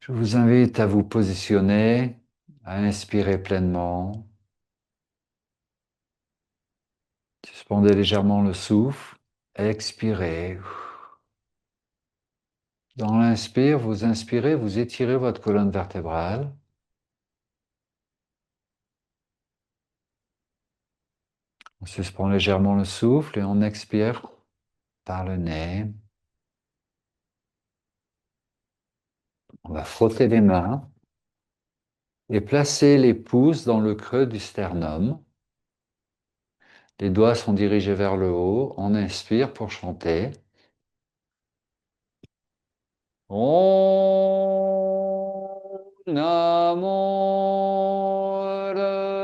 Je vous invite à vous positionner, à inspirer pleinement. Suspendez légèrement le souffle. Expirez. Dans l'inspire, vous inspirez, vous étirez votre colonne vertébrale. On suspend légèrement le souffle et on expire par le nez. On va frotter les mains et placer les pouces dans le creux du sternum. Les doigts sont dirigés vers le haut. On inspire pour chanter. Om Namo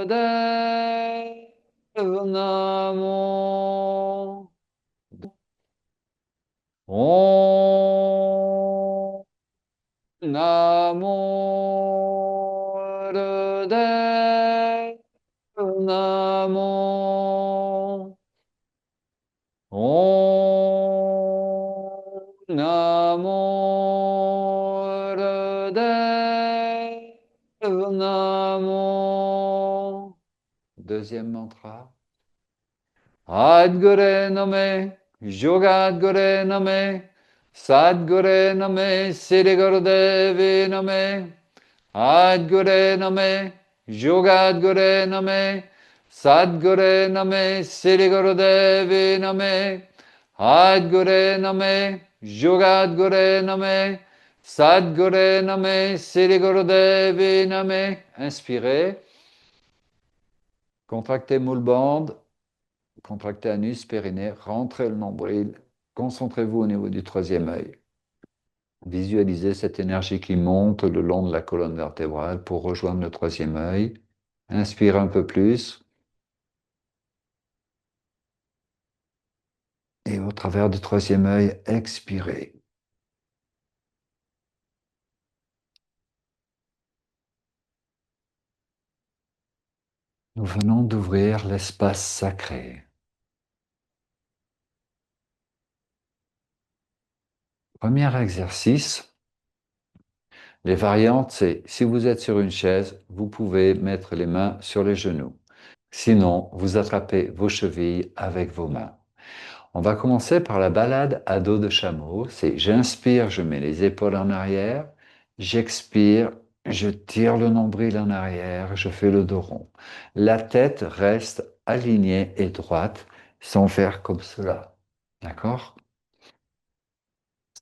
Dev Namo Om Namo Dev Namo Om Namo Dev Namo. Deuxième mantra. Adgure Name, Yogadgure Name, Sadgure Name, Siddhigurdevi Name, Adgure Name, Yogadgure Name, Sadgure Name, Siddhigurdevi Name, Adgure Name, Yogadgure Name, Sadgure Name, Siddhigurdevi Name. Inspirez, contractez moule bande. Contractez anus, périnée, rentrez le nombril. Concentrez-vous au niveau du troisième œil. Visualisez cette énergie qui monte le long de la colonne vertébrale pour rejoindre le troisième œil. Inspire un peu plus. Et au travers du troisième œil, expirez. Nous venons d'ouvrir l'espace sacré. Premier exercice. Les variantes, c'est si vous êtes sur une chaise, vous pouvez mettre les mains sur les genoux. Sinon, vous attrapez vos chevilles avec vos mains. On va commencer par la balade à dos de chameau. C'est j'inspire, je mets les épaules en arrière. J'expire, je tire le nombril en arrière, je fais le dos rond. La tête reste alignée et droite sans faire comme cela. D'accord?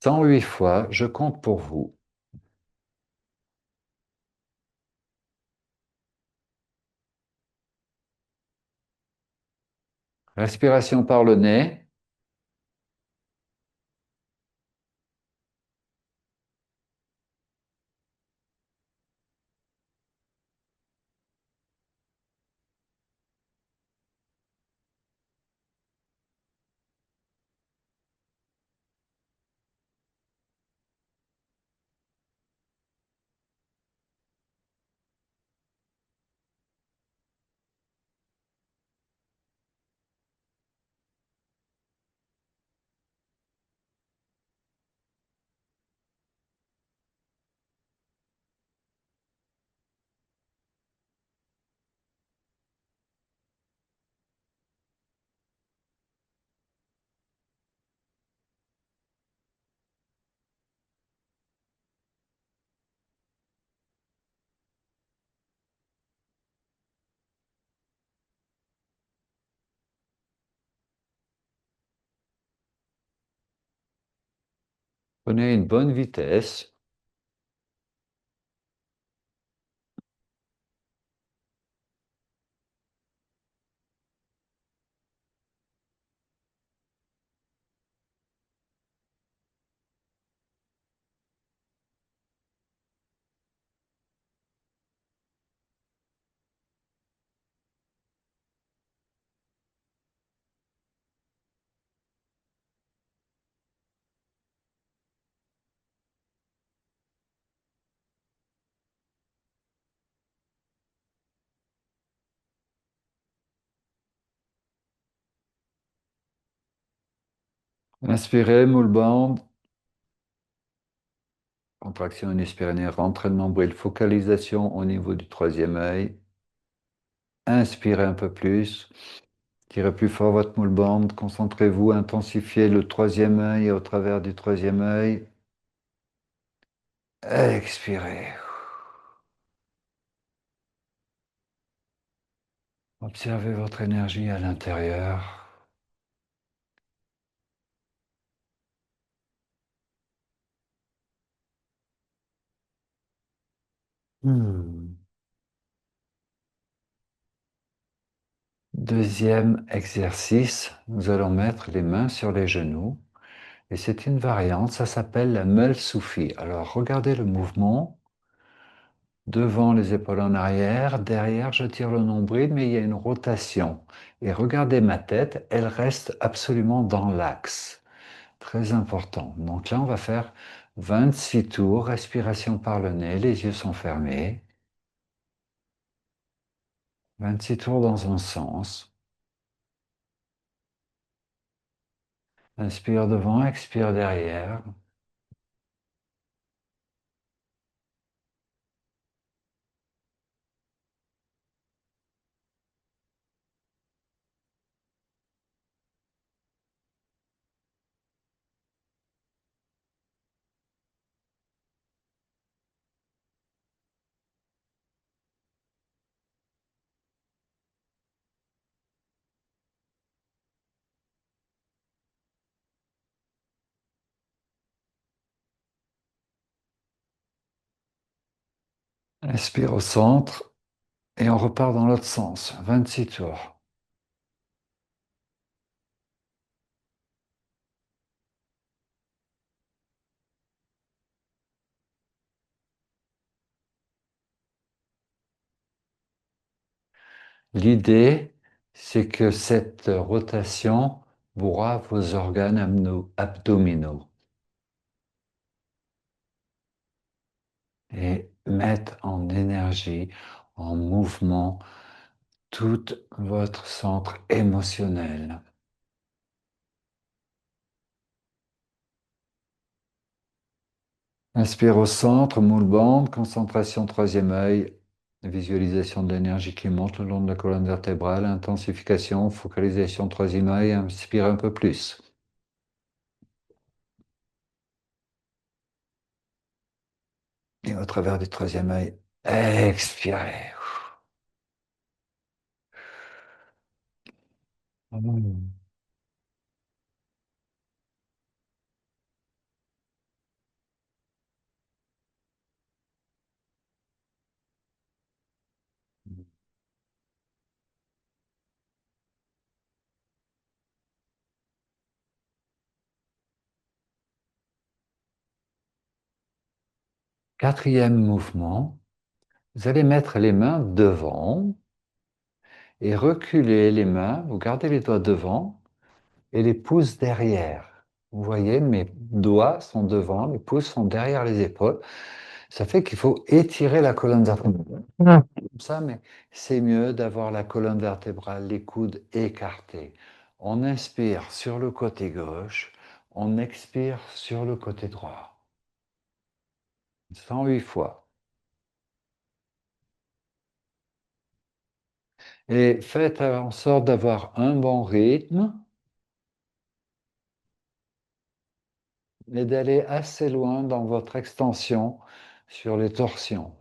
108 fois, je compte pour vous. Respiration par le nez. Prenez une bonne vitesse. Inspirez, moule bande. Contraction inespérée, rentrée de nombril, focalisation au niveau du troisième œil. Inspirez un peu plus. Tirez plus fort votre moule bande. Concentrez-vous, intensifiez le troisième œil au travers du troisième œil. Expirez. Observez votre énergie à l'intérieur. Hmm. Deuxième exercice, nous allons mettre les mains sur les genoux. Et c'est une variante, ça s'appelle la meule soufie. Alors regardez le mouvement. Devant les épaules en arrière, derrière je tire le nombril, mais il y a une rotation. Et regardez ma tête, elle reste absolument dans l'axe. Très important. Donc là, on va faire 26 tours, respiration par le nez, les yeux sont fermés. 26 tours dans un sens. Inspire devant, expire derrière. Inspire au centre et on repart dans l'autre sens. 26 tours. L'idée, c'est que cette rotation bourra vos organes abdominaux et mette en énergie, en mouvement, tout votre centre émotionnel. Inspire au centre, moule bande, concentration troisième œil, visualisation de l'énergie qui monte le long de la colonne vertébrale, intensification, focalisation troisième œil, inspire un peu plus. Et au travers du troisième œil, expirez. Mm. 4e mouvement, vous allez mettre les mains devant et reculer les mains, vous gardez les doigts devant et les pouces derrière. Vous voyez, mes doigts sont devant, les pouces sont derrière les épaules. Ça fait qu'il faut étirer la colonne vertébrale. Comme ça, mais c'est mieux d'avoir la colonne vertébrale, les coudes écartés. On inspire sur le côté gauche, on expire sur le côté droit. 108 fois. Et faites en sorte d'avoir un bon rythme et d'aller assez loin dans votre extension sur les torsions.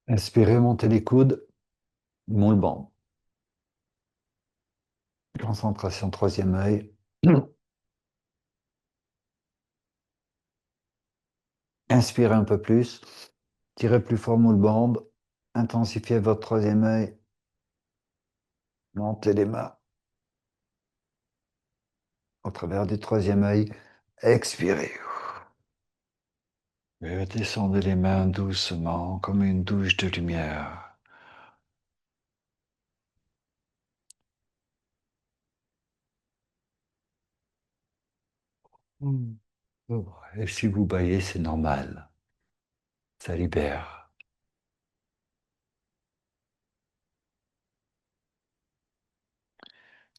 Inspirez, montez les coudes, moule bande. Concentration, troisième œil. Inspirez un peu plus. Tirez plus fort, moule bande. Intensifiez votre troisième œil. Montez les mains au travers du troisième œil. Expirez. Et descendez les mains doucement, comme une douche de lumière. Hmm. Oh, et si vous baillez, c'est normal. Ça libère.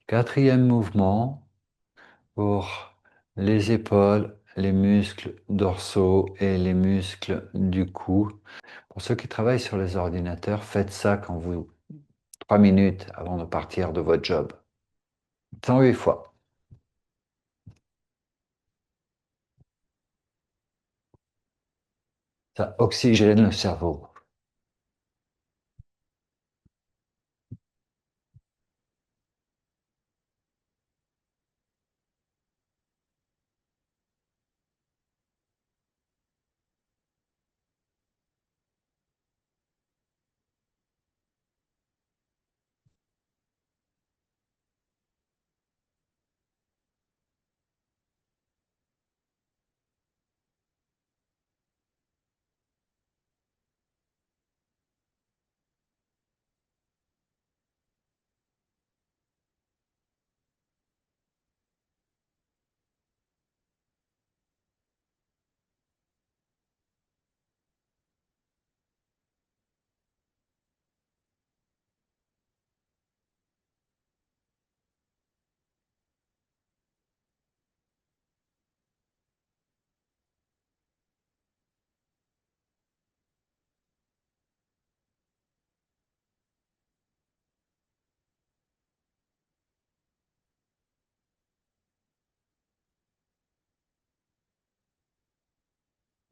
Quatrième mouvement pour les épaules, les muscles dorsaux et les muscles du cou. Pour ceux qui travaillent sur les ordinateurs, faites ça quand vous 3 minutes avant de partir de votre job. 108 fois. Ça oxygène le cerveau.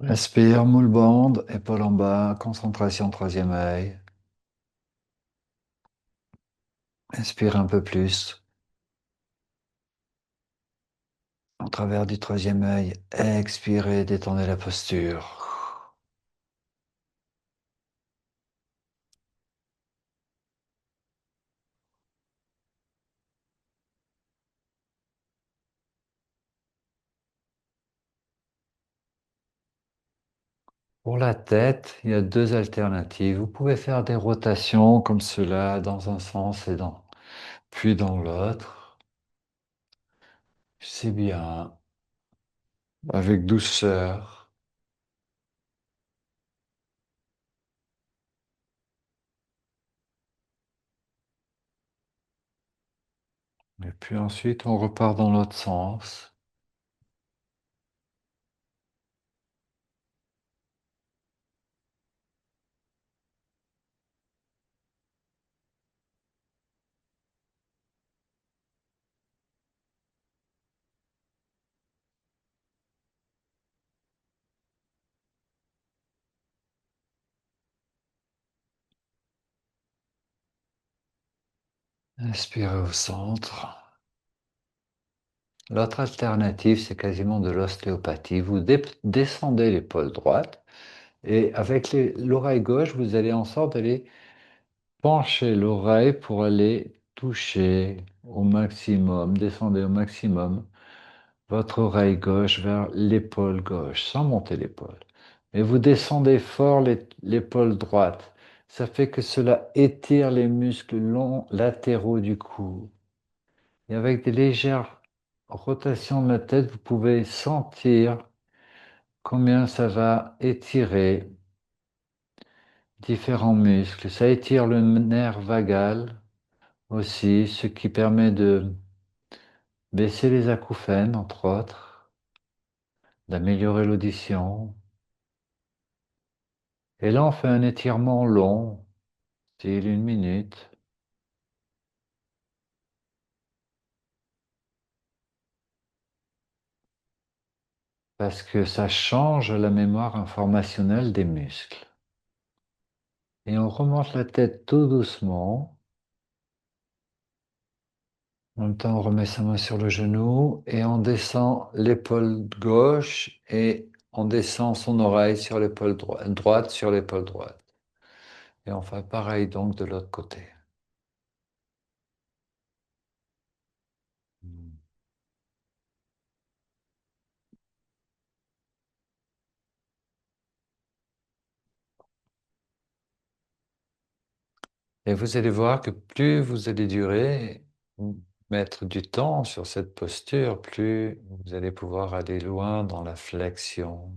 Inspire, moule bande, épaule en bas, concentration, troisième œil. Inspire un peu plus. Au travers du troisième œil, expirez, détendez la posture. Pour la tête, il y a deux alternatives. Vous pouvez faire des rotations comme cela, dans un sens et puis dans l'autre. C'est bien, avec douceur. Et puis ensuite, on repart dans l'autre sens. Inspirez au centre. L'autre alternative, c'est quasiment de l'ostéopathie. Vous descendez l'épaule droite et avec l'oreille gauche, vous allez en sorte d'aller pencher l'oreille pour aller toucher au maximum, descendez au maximum votre oreille gauche vers l'épaule gauche, sans monter l'épaule. Mais vous descendez fort l'épaule droite. Ça fait que cela étire les muscles longs latéraux du cou. Et avec des légères rotations de la tête, vous pouvez sentir combien ça va étirer différents muscles. Ça étire le nerf vagal aussi, ce qui permet de baisser les acouphènes, entre autres, d'améliorer l'audition. Et là, on fait un étirement long, style 1 minute, parce que ça change la mémoire informationnelle des muscles. Et on remonte la tête tout doucement. En même temps, on remet sa main sur le genou et on descend l'épaule gauche et on descend son oreille sur l'épaule droite sur l'épaule droite. Et on fait pareil donc de l'autre côté. Et vous allez voir que plus vous allez durer, mettre du temps sur cette posture, plus vous allez pouvoir aller loin dans la flexion.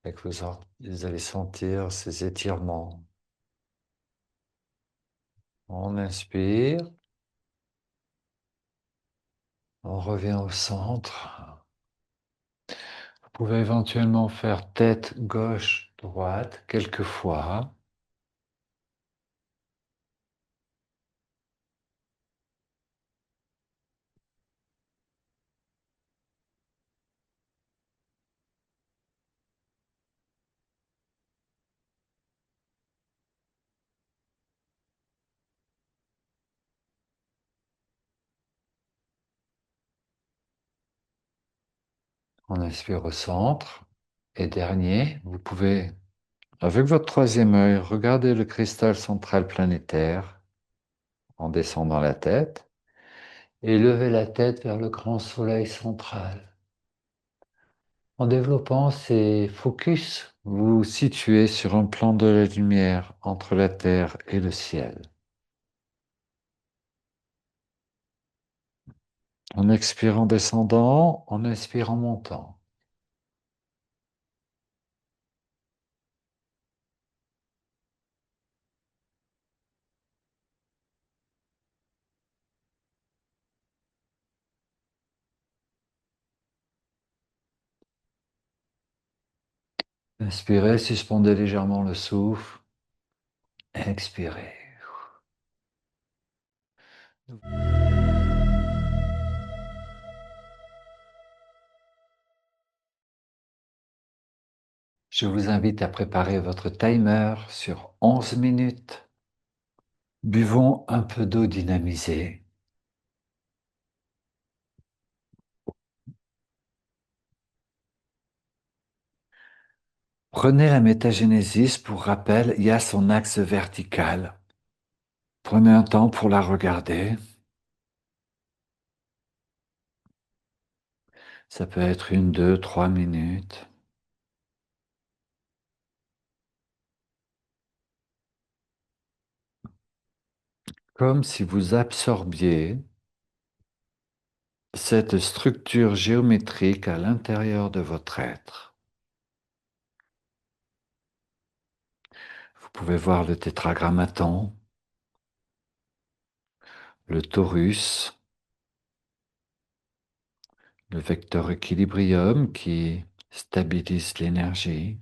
Et que vous allez sentir ces étirements. On inspire, on revient au centre. Vous pouvez éventuellement faire tête gauche, droite, quelques fois. On inspire au centre. Et dernier, vous pouvez, avec votre troisième œil, regarder le cristal central planétaire en descendant la tête et lever la tête vers le grand soleil central. En développant ces focus, vous vous situez sur un plan de la lumière entre la terre et le ciel. On expire en descendant, on inspire en montant. Inspirez, suspendez légèrement le souffle. Expirez. Je vous invite à préparer votre timer sur 11 minutes. Buvons un peu d'eau dynamisée. Prenez la métagénésis pour rappel, il y a son axe vertical. Prenez un temps pour la regarder. Ça peut être 1, 2, 3 minutes. Comme si vous absorbiez cette structure géométrique à l'intérieur de votre être. Vous pouvez voir le tétragrammaton, le torus, le vecteur équilibrium qui stabilise l'énergie,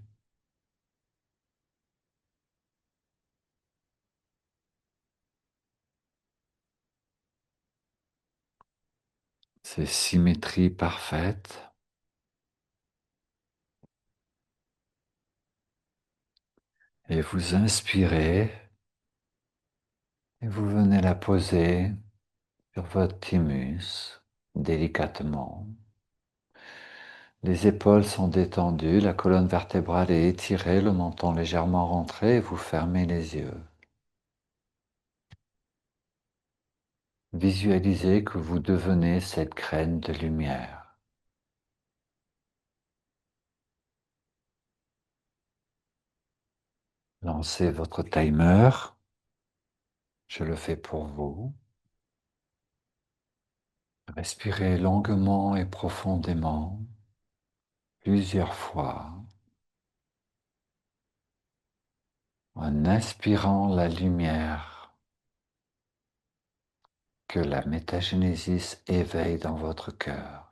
ses symétries parfaites. Et vous inspirez et vous venez la poser sur votre thymus délicatement. Les épaules sont détendues, la colonne vertébrale est étirée, le menton légèrement rentré et vous fermez les yeux. Visualisez que vous devenez cette graine de lumière. Lancez votre timer. Je le fais pour vous. Respirez longuement et profondément, plusieurs fois, en inspirant la lumière que la métagénésis éveille dans votre cœur.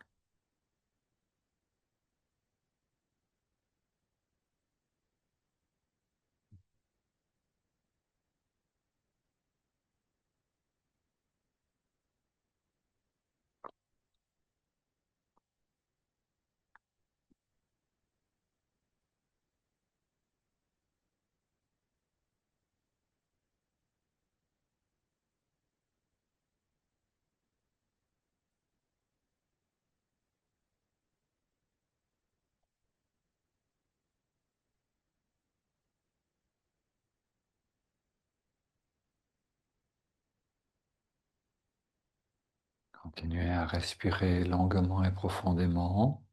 Continuez à respirer longuement et profondément.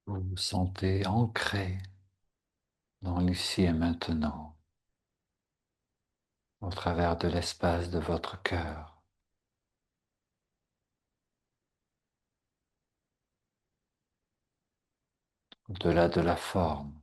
Vous vous sentez ancré dans l'ici et maintenant, au travers de l'espace de votre cœur, au-delà de la forme.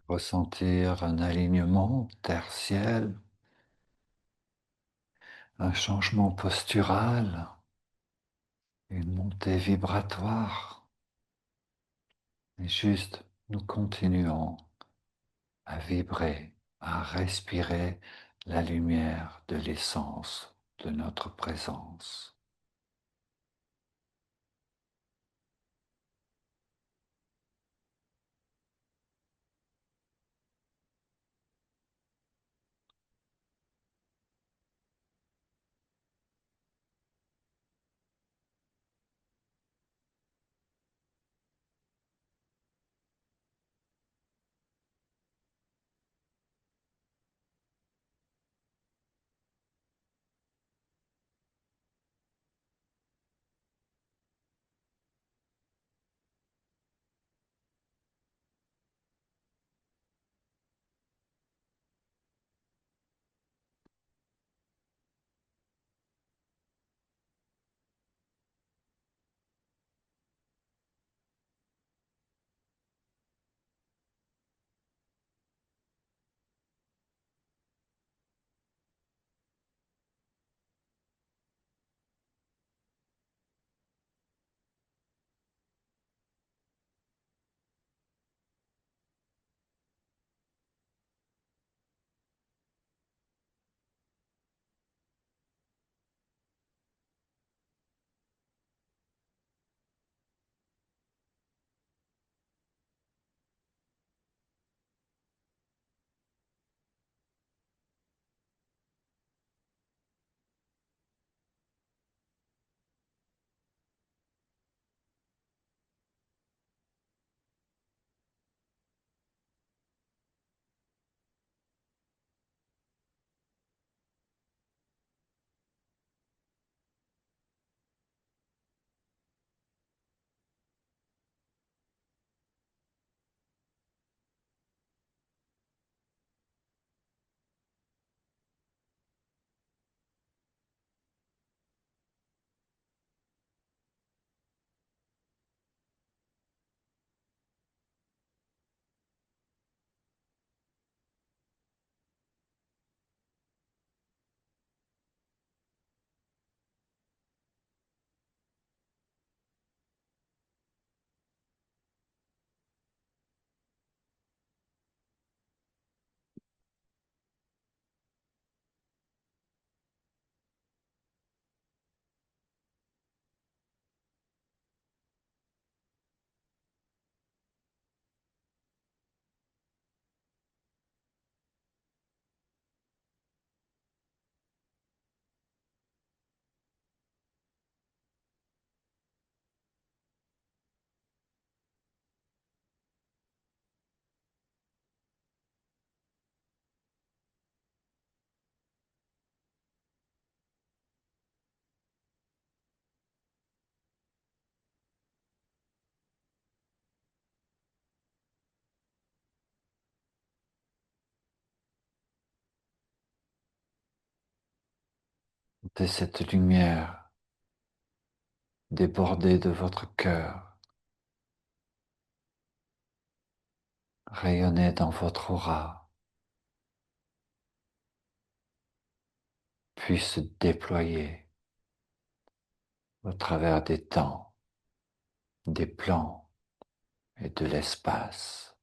Ressentir un alignement terre-ciel, un changement postural, une montée vibratoire. Et juste, nous continuons à vibrer, à respirer la lumière de l'essence de notre présence. De cette lumière déborder de votre cœur, rayonner dans votre aura, puis se déployer au travers des temps, des plans et de l'espace,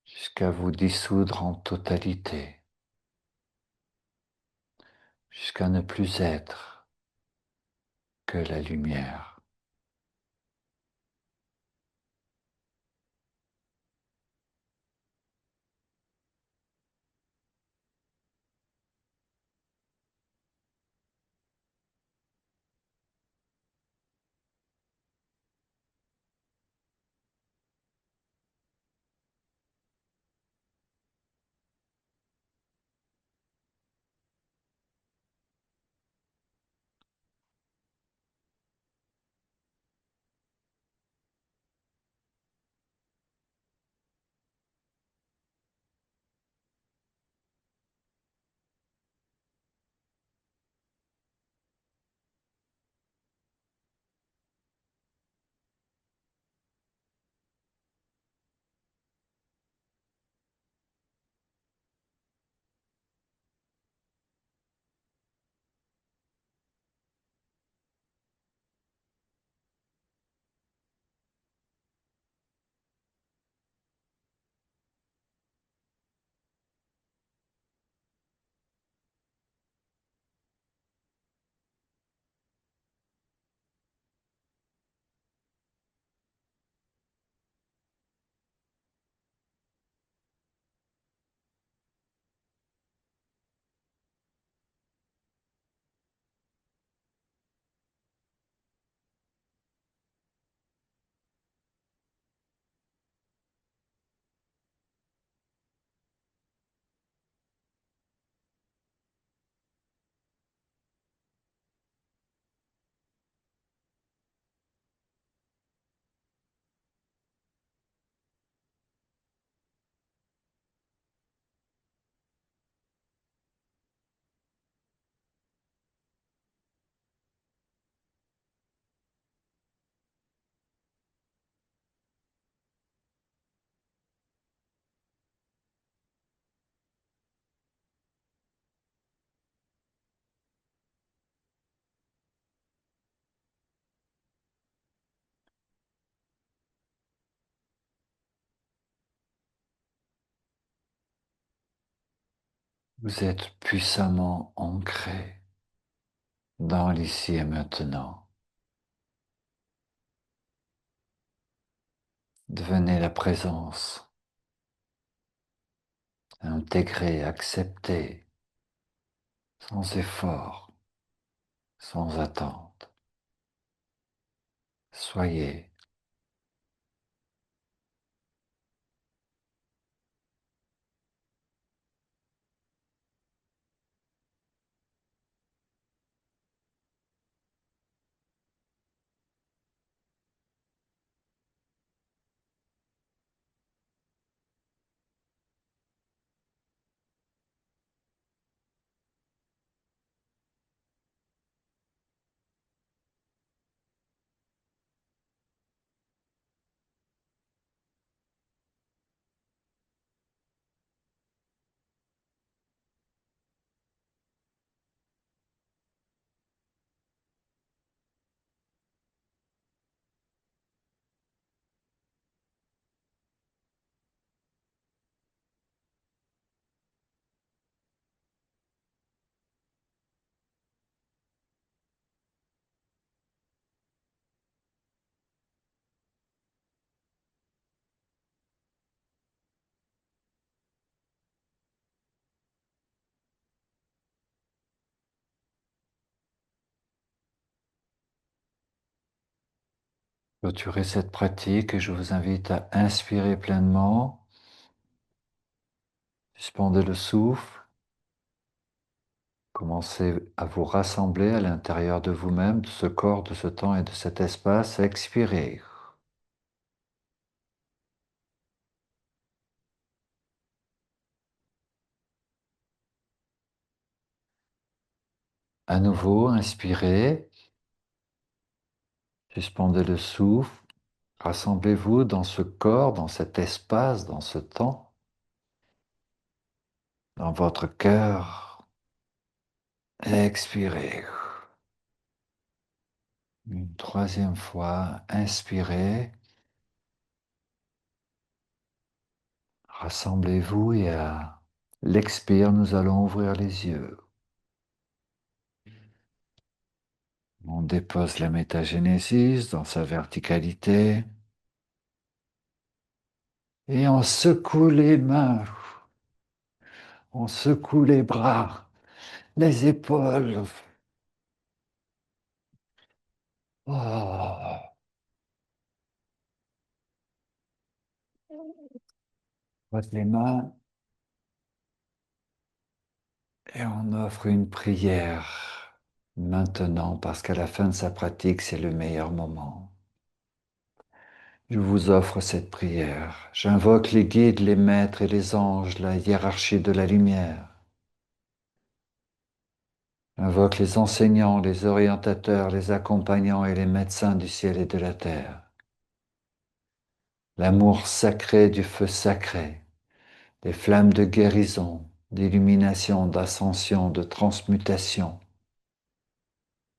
jusqu'à vous dissoudre en totalité, jusqu'à ne plus être que la lumière. Vous êtes puissamment ancré dans l'ici et maintenant. Devenez la présence, intégrée, acceptée, sans effort, sans attente. Soyez. Clôturez cette pratique et je vous invite à inspirer pleinement. Suspendez le souffle. Commencez à vous rassembler à l'intérieur de vous-même, de ce corps, de ce temps et de cet espace. Expirez. À nouveau, inspirez, suspendez le souffle, rassemblez-vous dans ce corps, dans cet espace, dans ce temps, dans votre cœur. Expirez. Une troisième fois, inspirez, rassemblez-vous et à l'expire, nous allons ouvrir les yeux. On dépose la métagénésis dans sa verticalité et on secoue les mains, on secoue les bras, les épaules. Oh. Frotte les mains et on offre une prière maintenant parce qu'à la fin de sa pratique, c'est le meilleur moment. Je vous offre cette prière. J'invoque les guides, les maîtres et les anges, la hiérarchie de la lumière. J'invoque les enseignants, les orientateurs, les accompagnants et les médecins du ciel et de la terre. L'amour sacré du feu sacré, les flammes de guérison, d'illumination, d'ascension, de transmutation,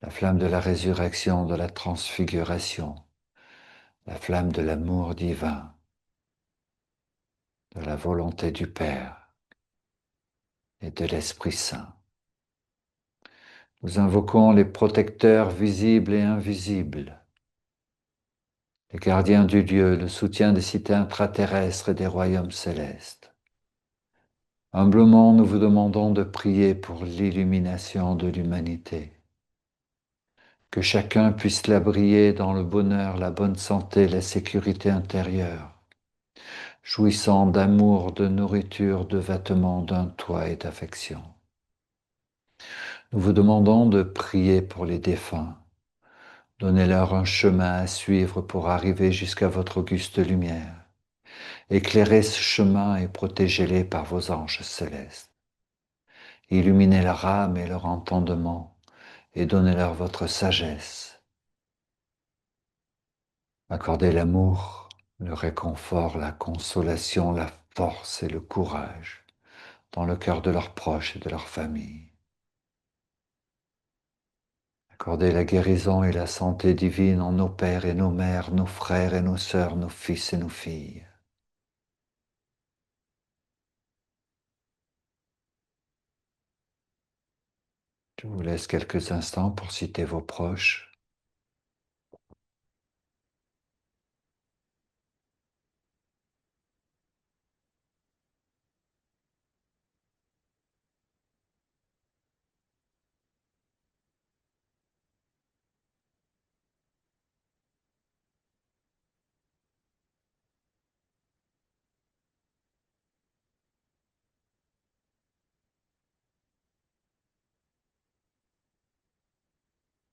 la flamme de la résurrection, de la transfiguration, la flamme de l'amour divin, de la volonté du Père et de l'Esprit Saint. Nous invoquons les protecteurs visibles et invisibles, les gardiens du lieu, le soutien des cités intraterrestres et des royaumes célestes. Humblement, nous vous demandons de prier pour l'illumination de l'humanité, que chacun puisse la briller dans le bonheur, la bonne santé, la sécurité intérieure, jouissant d'amour, de nourriture, de vêtements, d'un toit et d'affection. Nous vous demandons de prier pour les défunts. Donnez-leur un chemin à suivre pour arriver jusqu'à votre auguste lumière. Éclairez ce chemin et protégez-les par vos anges célestes. Illuminez leur âme et leur entendement et donnez-leur votre sagesse. Accordez l'amour, le réconfort, la consolation, la force et le courage dans le cœur de leurs proches et de leur famille. Accordez la guérison et la santé divine en nos pères et nos mères, nos frères et nos sœurs, nos fils et nos filles. Je vous laisse quelques instants pour citer vos proches.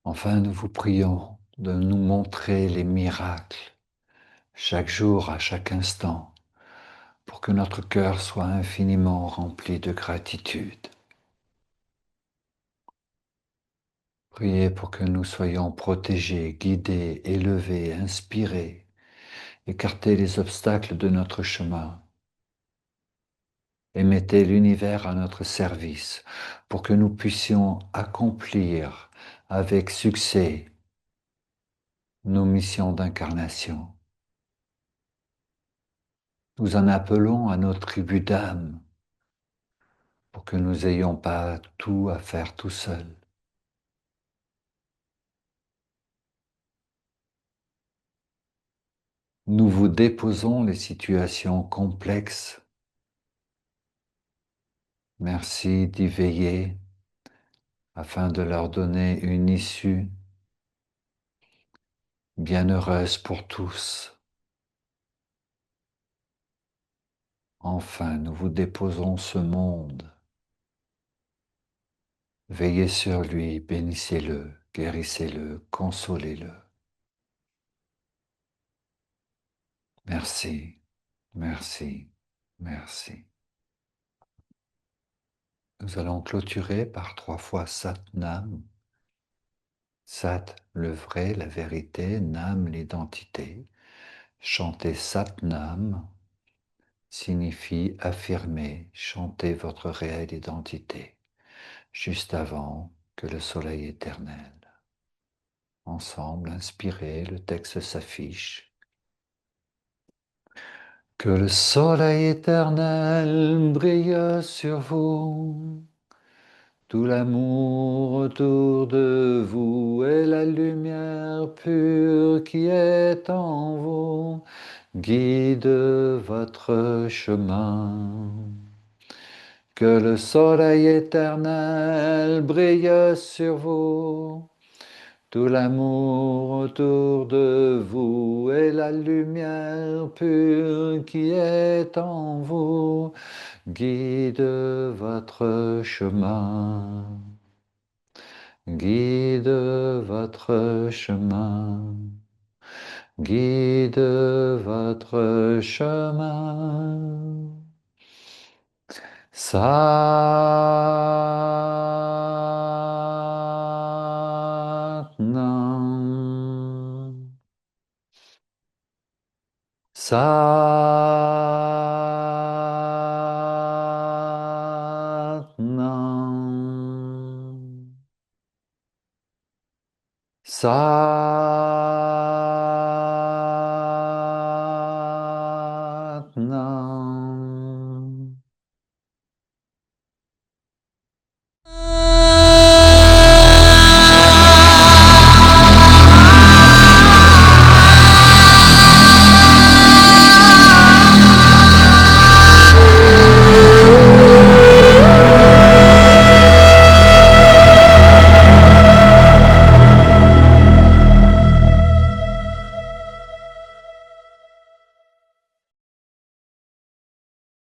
Enfin, nous vous prions de nous montrer les miracles chaque jour, à chaque instant, pour que notre cœur soit infiniment rempli de gratitude. Priez pour que nous soyons protégés, guidés, élevés, inspirés, écartez les obstacles de notre chemin et mettez l'univers à notre service pour que nous puissions accomplir avec succès nos missions d'incarnation. Nous en appelons à nos tribus d'âmes pour que nous n'ayons pas tout à faire tout seuls. Nous vous déposons les situations complexes. Merci d'y veiller afin de leur donner une issue bienheureuse pour tous. Enfin, nous vous déposons ce monde. Veillez sur lui, bénissez-le, guérissez-le, consolez-le. Merci, merci, merci. Nous allons clôturer par 3 fois Sat Nam. Sat, le vrai, la vérité, Nam, l'identité. Chanter Sat Nam signifie affirmer, chanter votre réelle identité, juste avant que le soleil éternel. Ensemble, inspirez, le texte s'affiche. Que le soleil éternel brille sur vous, tout l'amour autour de vous et la lumière pure qui est en vous guide votre chemin. Que le soleil éternel brille sur vous, tout l'amour autour de vous et la lumière pure qui est en vous guide votre chemin. Guide votre chemin. Guide votre chemin. Satnam. Satnam. Satnam.